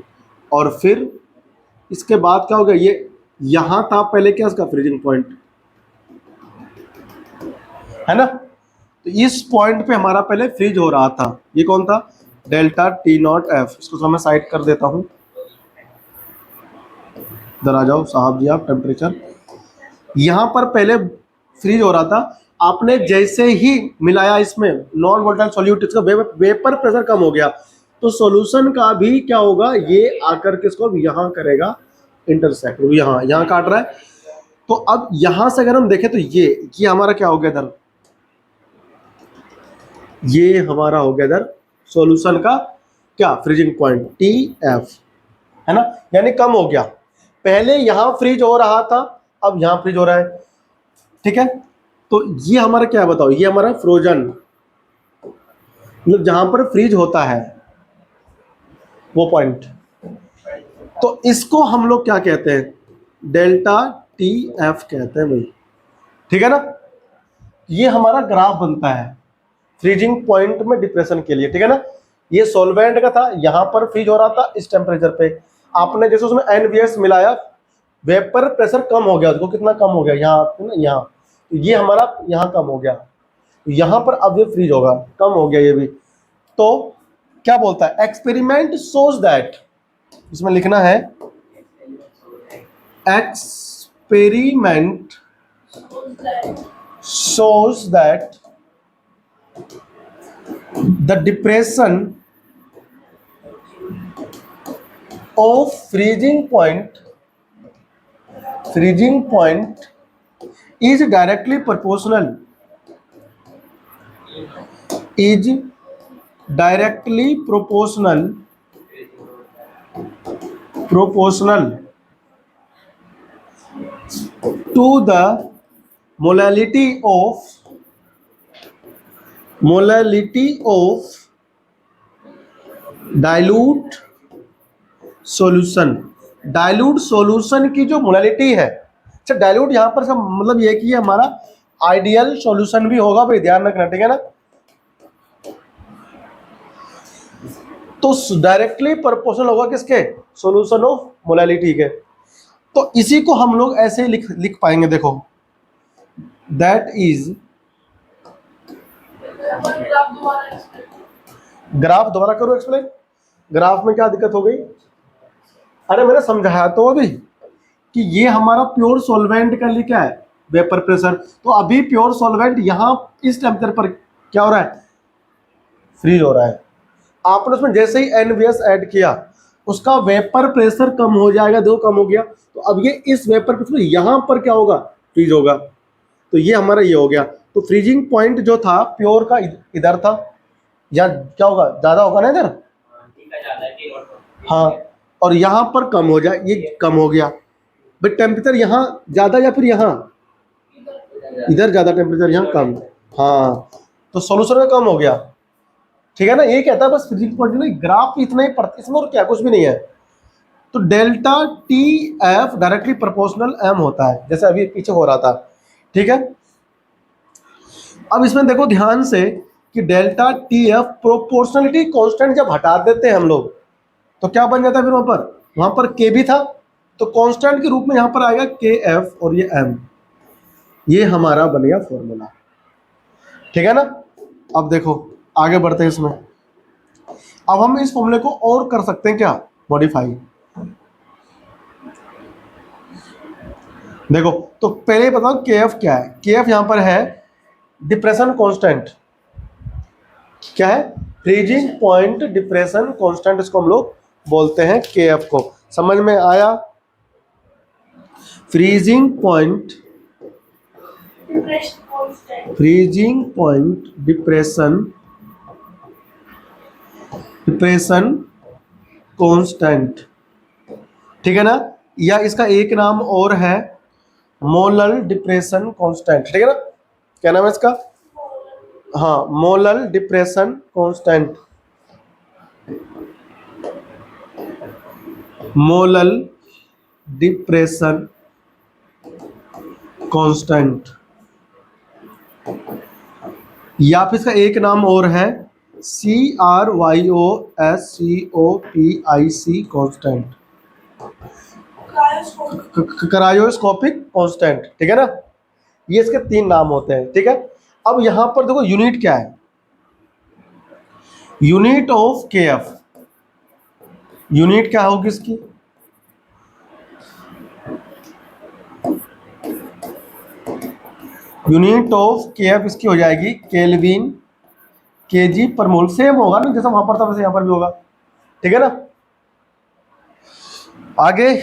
और फिर इसके बाद क्या हो गया, ये यहाँ था पहले क्या, इसका फ्रीजिंग पॉइंट, है ना? तो इस पॉइंट पे हमारा पहले फ्रीज हो रहा था, ये कौन था, डेल्टा टी नॉट एफ। इसको तो मैं साइड कर देता हूँ, इधर आ जाओ साहब जी आप। टेम्परेचर यहाँ पर पहले फ्रीज हो रहा था, आपने जैसे ही मिलाया इसमें नॉन वोलेटाइल सॉल्यूट, इसका वेपर प्रेशर कम हो गया, तो सॉल्यूशन का भी क्या होगा, ये आकर के इसको यहाँ करेगा इंटरसेक्ट, यहाँ काट रहा है। तो अब यहाँ से अगर हम देखें तो ये हमारा क्या हो गया इधर, ये हमारा हो गया इधर सॉल्यूशन का क्या, फ्रीजिंग पॉइंट टी एफ, है ना? यानी कम हो गया, पहले यहाँ फ्रीज हो रहा था, अब यहाँ फ्रीज हो रहा है, ठीक है? तो ये हमारा क्या है बताओ, ये हमारा फ्रोजन, मतलब जहां पर फ्रीज होता है वो पॉइंट। तो इसको हम लोग क्या कहते हैं, डेल्टा टी एफ कहते हैं भाई, ठीक है ना? ये हमारा ग्राफ बनता है फ्रीजिंग पॉइंट में डिप्रेशन के लिए, ठीक है ना? ये सॉल्वेंट का था, यहां पर फ्रीज हो रहा था इस टेम्परेचर पे, आपने जैसे उसमें NVS मिलाया, वेपर प्रेशर कम हो गया, उसको कितना कम हो गया, यहाँ तो ये हमारा यहाँ कम हो गया, यहाँ पर अब ये फ्रीज होगा, कम हो गया ये भी। तो क्या बोलता है, एक्सपेरिमेंट शोज दैट, इसमें लिखना है experiment shows that the depression of freezing point is directly proportional to the molality of dilute solution की जो मोलैलिटी है। अच्छा डाइल्यूट यहाँ पर सब मतलब ये कि हमारा आइडियल सॉल्यूशन भी होगा भाई, ध्यान रखना, ठीक है ना? तो डायरेक्टली प्रोपोर्शनल होगा किसके, सॉल्यूशन ऑफ मोलैलिटी के। तो इसी को हम लोग ऐसे लिख पाएंगे, देखो दैट इज, ग्राफ दोबारा करो एक्सप्लेन, ग्राफ में क्या दिक्कत हो गई? अरे मैंने समझाया तो अभी कि ये हमारा प्योर सॉल्वेंट का लिए क्या है, वेपर प्रेशर। तो अभी प्योर सॉल्वेंट यहाँ इस टेम्परेचर पर क्या हो रहा है, फ्रीज हो रहा है। आपने उसमें जैसे ही NVS ऐड किया, उसका वेपर प्रेशर कम हो जाएगा, देखो कम हो गया। तो अब ये इस वेपर प्रेशर यहाँ पर क्या होगा, फ्रीज होगा। तो ये हमारा ये हो गया। तो फ्रीजिंग पॉइंट जो था प्योर का इधर था, या क्या होगा, ज्यादा होगा ना इधर, हाँ, और यहाँ पर कम हो जाए, ये कम हो गया। बट टेम्परेचर यहाँ ज्यादा या फिर यहाँ इधर ज्यादा, टेम्परेचर यहाँ कम, हाँ, तो सॉल्यूशन में कम हो गया, ठीक है ना? ये कहता है बस फ्रीजिंग पॉइंट नहीं, ग्राफ इतना ही पड़ता, इसमें और क्या कुछ भी नहीं है। तो delta T F directly proportional M होता है, जैसे अभी पीछे हो रहा था, ठीक है? अब इसमें देखो ध्यान से कि delta T F proportionality constant जब हटा देते हैं हम लोग तो क्या बन जाता है फिर वहां पर के भी था, तो कांस्टेंट के रूप में यहां पर आएगा के एफ और ये एम, ये हमारा बन गया फॉर्मूला। ठीक है ना। अब देखो आगे बढ़ते हैं इसमें। अब हम इस फॉर्मूले को और कर सकते हैं क्या, मॉडिफाई। देखो तो पहले बताओ के एफ क्या है। के एफ यहां पर है डिप्रेशन कांस्टेंट। क्या है, फ्रीजिंग पॉइंट डिप्रेशन कांस्टेंट, इसको हम लोग बोलते हैं के एफ को। समझ में आया। फ्रीजिंग पॉइंट डिप्रेशन कांस्टेंट, ठीक है ना। या इसका एक नाम और है मोलर डिप्रेशन कांस्टेंट, ठीक है ना। क्या नाम है इसका, हाँ, molar depression constant. Molar depression constant, या फिर इसका एक नाम और है CRYOSCOPIC कांस्टेंट, क्रायोस्कोपिक कांस्टेंट, ठीक है ना। ये इसके 3 नाम होते हैं, ठीक है। अब यहां पर देखो यूनिट क्या है, यूनिट ऑफ के एफ, यूनिट क्या होगी इसकी, यूनिट ऑफ के एफ इसकी हो जाएगी केल्विन केजी पर मोल। सेम होगा ना जैसा वहां पर था वैसे यहां पर भी होगा, ठीक है ना। आगे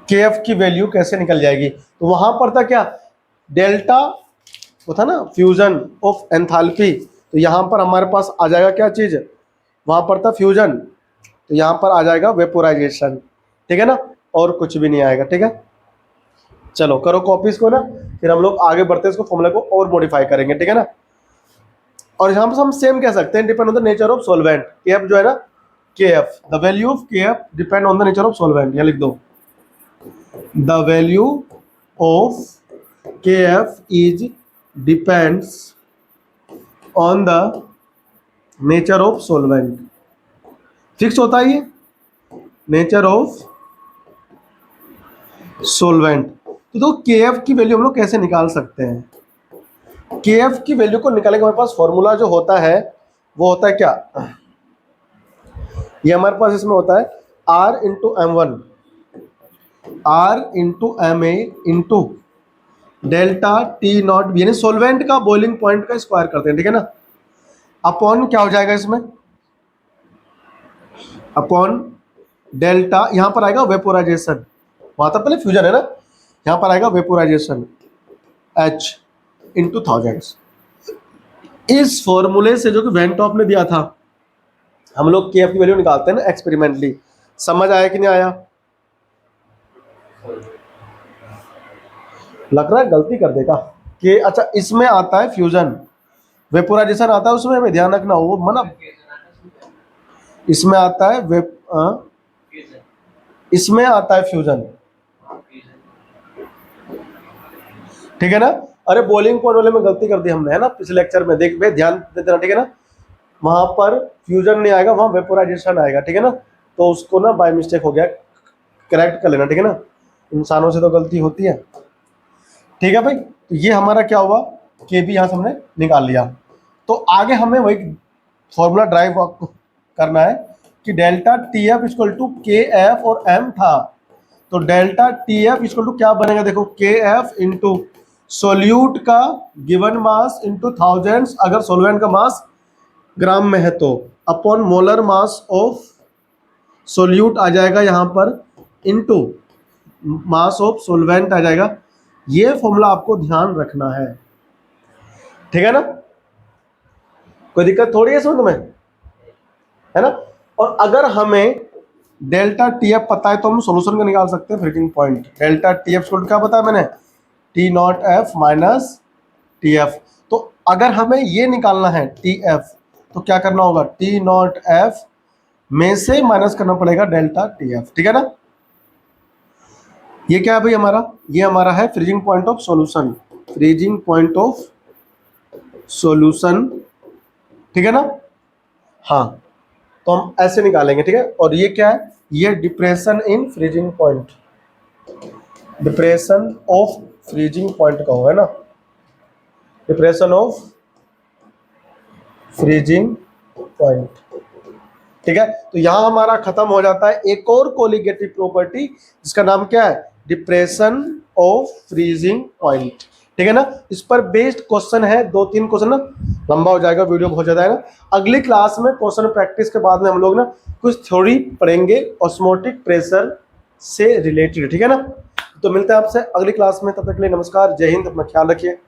के एफ की वैल्यू कैसे निकल जाएगी, तो वहां पर था क्या, डेल्टा वो था ना फ्यूजन ऑफ एंथैल्पी, तो यहां पर हमारे पास आ जाएगा क्या चीज, वहां पर था फ्यूजन, तो यहां पर आ जाएगा वेपोराइजेशन, ठीक है ना, और कुछ भी नहीं आएगा, ठीक है। चलो करो कॉपी इसको ना, फिर हम लोग आगे बढ़ते हैं, इसको फॉर्मूला को और मॉडिफाई करेंगे, ठीक है ना। और यहाँ पर हम सेम कह सकते हैं, depend on the nature of solvent. के एफ जो है ना, के एफ द वैल्यू ऑफ के F depend on the nature of solvent, यहाँ लिख दो, द वैल्यू ऑफ के F is depends on the nature of solvent. Fix होता है ये, नेचर ऑफ सॉल्वेंट। तो देखो के एफ की वैल्यू हम लोग कैसे निकाल सकते हैं, के एफ की वैल्यू को निकालने के हमारे पास फॉर्मूला जो होता है वो होता है क्या, ये हमारे पास इसमें होता है R into M1 R into M A into delta T naught, यानी सोलवेंट का बॉइलिंग पॉइंट का स्क्वायर करते हैं, ठीक है ना, अपॉन क्या हो जाएगा इसमें, अपॉन डेल्टा, यहां पर आएगा वेपोराइजेशन, वहां था पहले फ्यूजन है ना, यहां पर आएगा वेपोराइजेशन H इंटू थाउजेंड्स। इस फॉर्मूले से जो कि वेन टॉप ने दिया था हम लोग के एफ की वैल्यू निकालते हैं ना एक्सपेरिमेंटली। समझ आया कि नहीं आया, लग रहा है गलती कर देगा कि अच्छा इसमें आता है फ्यूजन, वेपोराइजेशन आता है उसमें, हमें ध्यान रखना वो मना, इसमें आता है इसमें आता है फ्यूजन, ठीक है ना। अरे बॉइलिंग पॉइंट वाले में गलती कर दी हमने, है ना, पिछले लेक्चर में, देख ध्यान देना, ठीक है ना। वहां पर फ्यूजन नहीं आएगा, वहां वेपोराइजेशन आएगा, ठीक है ना। तो उसको ना बाय मिस्टेक हो गया, करेक्ट कर लेना, ठीक है ना, इंसानों से तो गलती होती है, ठीक है भाई। तो ये हमारा क्या हुआ, के भी यहां से हमने निकाल लिया। तो आगे हमें वही फॉर्मूला ड्राइव करना है कि delta T F equal to K F और एम था, तो delta T F equal to क्या बनेगा, देखो के एफ इंटू सोल्यूट का गिवन मास इंटू थाउजेंड्स, अगर सोलवेंट का मास ग्राम में है तो, upon molar mass of solute आ जाएगा यहाँ पर, इंटू मास ऑफ सोलवेंट आ जाएगा। ये फॉर्मूला आपको ध्यान रखना है, ठीक है ना, कोई दिक्कत थोड़ी है समझ में, है ना। और अगर हमें डेल्टा टी एफ पता है तो हम सोल्यूशन का निकाल सकते हैं freezing point. Delta T F क्या बताया मैंने, T not F minus T F. तो अगर हमें ये निकालना है टी एफ तो क्या करना होगा, टी नॉट एफ में से माइनस करना पड़ेगा डेल्टा टी एफ, ठीक है ना। ये क्या है भाई हमारा, ये हमारा है freezing point of solution, freezing point of solution, ठीक है ना। हाँ, तो हम ऐसे निकालेंगे, ठीक है। और ये क्या है, ये depression in freezing point, depression of freezing point का होगा ना, डिप्रेशन ऑफ फ्रीजिंग पॉइंट, ठीक है। तो यहां हमारा खत्म हो जाता है एक और कोलिगेटिव प्रॉपर्टी जिसका नाम क्या है, डिप्रेशन ऑफ फ्रीजिंग पॉइंट, ठीक है ना। इस पर बेस्ड क्वेश्चन है, 2-3 क्वेश्चन ना, लंबा हो जाएगा वीडियो बहुत ज्यादा है ना। अगली क्लास में क्वेश्चन प्रैक्टिस के बाद में हम लोग ना कुछ थ्योरी पढ़ेंगे ऑस्मोटिक प्रेशर से रिलेटेड, ठीक है ना। तो मिलते हैं आपसे अगली क्लास में, तब तक के लिए नमस्कार, जय हिंद, अपना ख्याल रखिए।